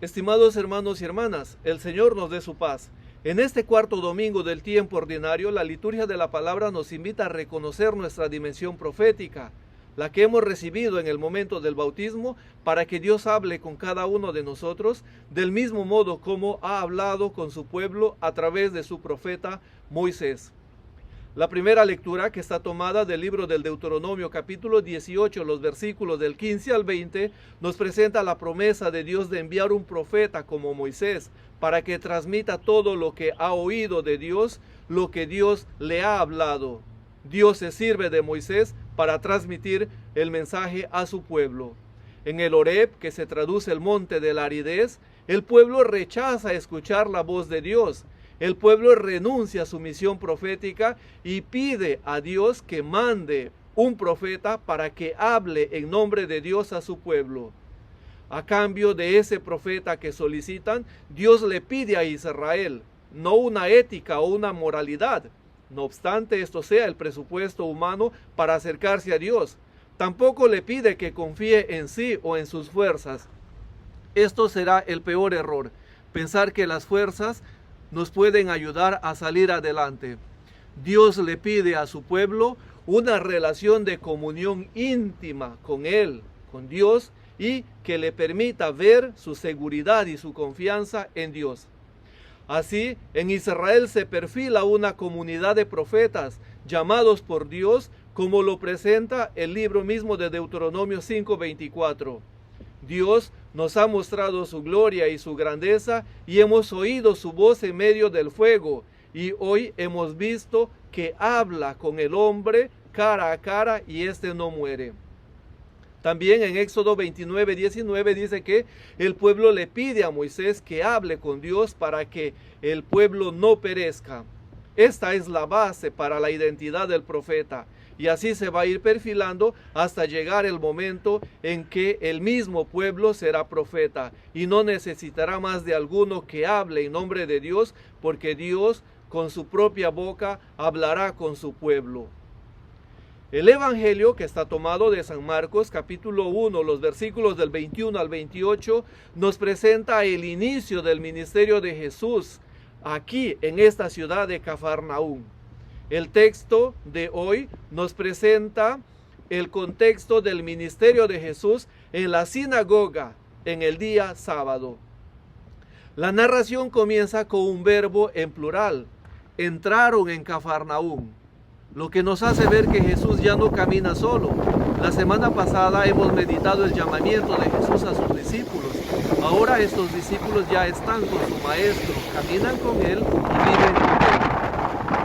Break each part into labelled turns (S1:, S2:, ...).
S1: Estimados hermanos y hermanas, el Señor nos dé su paz. En este cuarto domingo del tiempo ordinario, la liturgia de la palabra nos invita a reconocer nuestra dimensión profética, la que hemos recibido en el momento del bautismo, para que Dios hable con cada uno de nosotros del mismo modo como ha hablado con su pueblo a través de su profeta Moisés. La primera lectura, que está tomada del libro del Deuteronomio capítulo 18, los versículos del 15 al 20, nos presenta la promesa de Dios de enviar un profeta como Moisés para que transmita todo lo que ha oído de Dios, lo que Dios le ha hablado. Dios se sirve de Moisés para transmitir el mensaje a su pueblo. En el Horeb, que se traduce el monte de la aridez, el pueblo rechaza escuchar la voz de Dios. El pueblo renuncia a su misión profética y pide a Dios que mande un profeta para que hable en nombre de Dios a su pueblo. A cambio de ese profeta que solicitan, Dios le pide a Israel, no una ética o una moralidad, no obstante esto sea el presupuesto humano para acercarse a Dios. Tampoco le pide que confíe en sí o en sus fuerzas. Esto será el peor error, pensar que las fuerzas nos pueden ayudar a salir adelante. Dios le pide a su pueblo una relación de comunión íntima con Él, con Dios, y que le permita ver su seguridad y su confianza en Dios. Así, en Israel se perfila una comunidad de profetas llamados por Dios, como lo presenta el libro mismo de Deuteronomio 5:24. Dios nos ha mostrado su gloria y su grandeza y hemos oído su voz en medio del fuego, y hoy hemos visto que habla con el hombre cara a cara y éste no muere. También en Éxodo 29:19 dice que el pueblo le pide a Moisés que hable con Dios para que el pueblo no perezca. Esta es la base para la identidad del profeta. Y así se va a ir perfilando hasta llegar el momento en que el mismo pueblo será profeta y no necesitará más de alguno que hable en nombre de Dios, porque Dios con su propia boca hablará con su pueblo. El Evangelio, que está tomado de San Marcos capítulo 1, los versículos del 21 al 28, nos presenta el inicio del ministerio de Jesús aquí en esta ciudad de Cafarnaúm. El texto de hoy nos presenta el contexto del ministerio de Jesús en la sinagoga en el día sábado. La narración comienza con un verbo en plural: entraron en Cafarnaúm, lo que nos hace ver que Jesús ya no camina solo. La semana pasada hemos meditado el llamamiento de Jesús a sus discípulos. Ahora estos discípulos ya están con su maestro, caminan con él y viven con él.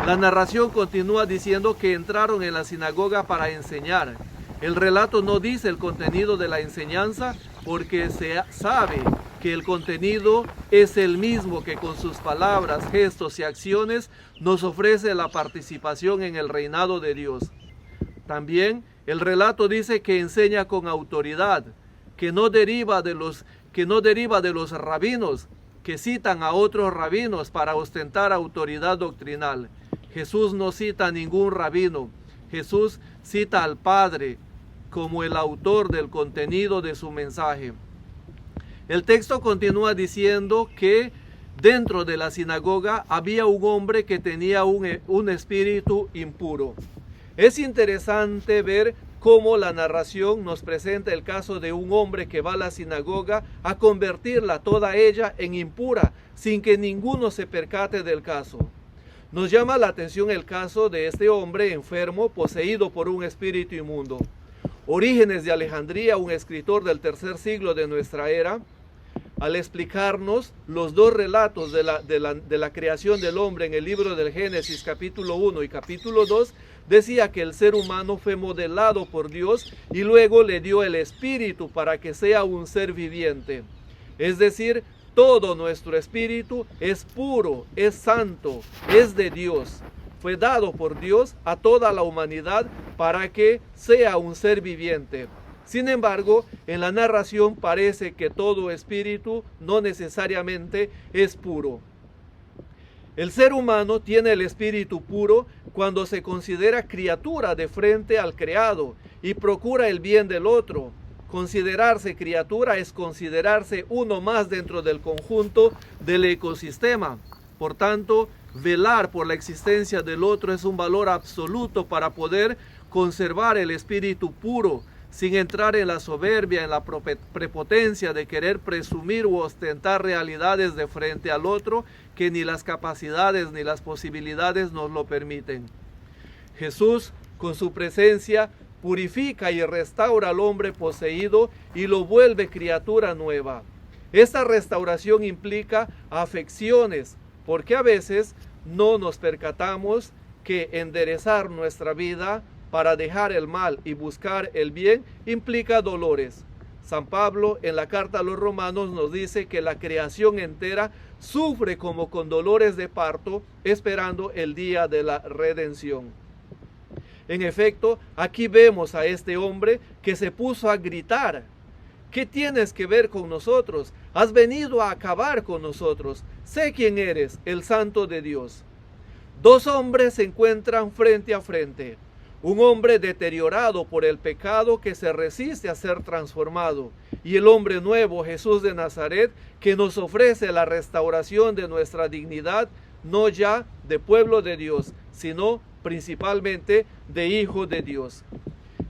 S1: La narración continúa diciendo que entraron en la sinagoga para enseñar. El relato no dice el contenido de la enseñanza, porque se sabe que el contenido es el mismo que con sus palabras, gestos y acciones nos ofrece la participación en el reinado de Dios. También el relato dice que enseña con autoridad, que no deriva de los rabinos, que citan a otros rabinos para ostentar autoridad doctrinal. Jesús no cita a ningún rabino. Jesús cita al Padre como el autor del contenido de su mensaje. El texto continúa diciendo que dentro de la sinagoga había un hombre que tenía un espíritu impuro. Es interesante ver cómo la narración nos presenta el caso de un hombre que va a la sinagoga a convertirla toda ella en impura, sin que ninguno se percate del caso. Nos llama la atención el caso de este hombre enfermo, poseído por un espíritu inmundo. Orígenes de Alejandría, un escritor del tercer siglo de nuestra era, al explicarnos los dos relatos de la creación del hombre en el libro del Génesis capítulo 1 y capítulo 2, decía que el ser humano fue modelado por Dios y luego le dio el espíritu para que sea un ser viviente. Es decir, todo nuestro espíritu es puro, es santo, es de Dios. Fue dado por Dios a toda la humanidad para que sea un ser viviente. Sin embargo, en la narración parece que todo espíritu no necesariamente es puro. El ser humano tiene el espíritu puro cuando se considera criatura de frente al creado y procura el bien del otro, Considerarse criatura es considerarse uno más dentro del conjunto del ecosistema. Por tanto, velar por la existencia del otro es un valor absoluto para poder conservar el espíritu puro, sin entrar en la soberbia, en la prepotencia de querer presumir u ostentar realidades de frente al otro que ni las capacidades ni las posibilidades nos lo permiten. Jesús, con su presencia, purifica y restaura al hombre poseído y lo vuelve criatura nueva. Esta restauración implica afecciones, porque a veces no nos percatamos que enderezar nuestra vida para dejar el mal y buscar el bien implica dolores. San Pablo en la carta a los Romanos nos dice que la creación entera sufre como con dolores de parto, esperando el día de la redención. En efecto, aquí vemos a este hombre que se puso a gritar: ¿qué tienes que ver con nosotros? Has venido a acabar con nosotros. Sé quién eres, el Santo de Dios. Dos hombres se encuentran frente a frente. Un hombre deteriorado por el pecado que se resiste a ser transformado, y el hombre nuevo, Jesús de Nazaret, que nos ofrece la restauración de nuestra dignidad, no ya de pueblo de Dios, sino principalmente de hijo de Dios.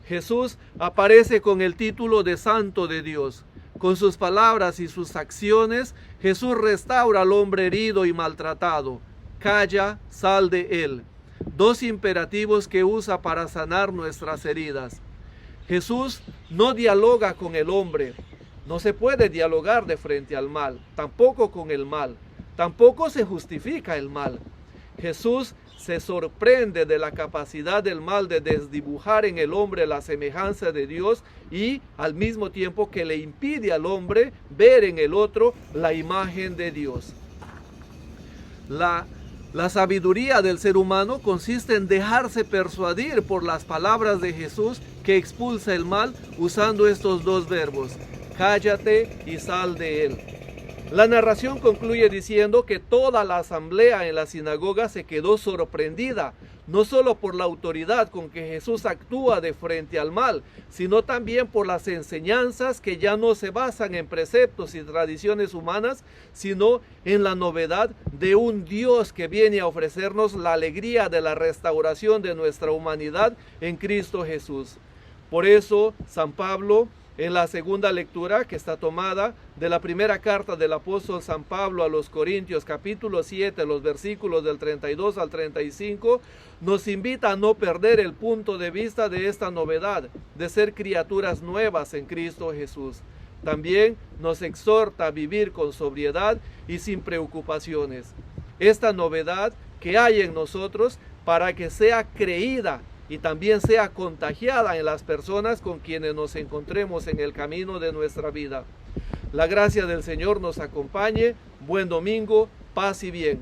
S1: Jesús aparece con el título de Santo de Dios. Con sus palabras y sus acciones, Jesús restaura al hombre herido y maltratado. Calla, sal de él. Dos imperativos que usa para sanar nuestras heridas. Jesús no dialoga con el hombre. No se puede dialogar de frente al mal, tampoco con el mal. Tampoco se justifica el mal. Jesús se sorprende de la capacidad del mal de desdibujar en el hombre la semejanza de Dios y al mismo tiempo que le impide al hombre ver en el otro la imagen de Dios. La sabiduría del ser humano consiste en dejarse persuadir por las palabras de Jesús que expulsa el mal usando estos dos verbos: cállate y sal de él. La narración concluye diciendo que toda la asamblea en la sinagoga se quedó sorprendida, no solo por la autoridad con que Jesús actúa de frente al mal, sino también por las enseñanzas que ya no se basan en preceptos y tradiciones humanas, sino en la novedad de un Dios que viene a ofrecernos la alegría de la restauración de nuestra humanidad en Cristo Jesús. Por eso, San Pablo, en la segunda lectura que está tomada de la primera carta del apóstol San Pablo a los Corintios, capítulo 7, los versículos del 32 al 35, nos invita a no perder el punto de vista de esta novedad, de ser criaturas nuevas en Cristo Jesús. También nos exhorta a vivir con sobriedad y sin preocupaciones. Esta novedad que hay en nosotros para que sea creída y también sea contagiada en las personas con quienes nos encontremos en el camino de nuestra vida. La gracia del Señor nos acompañe. Buen domingo, paz y bien.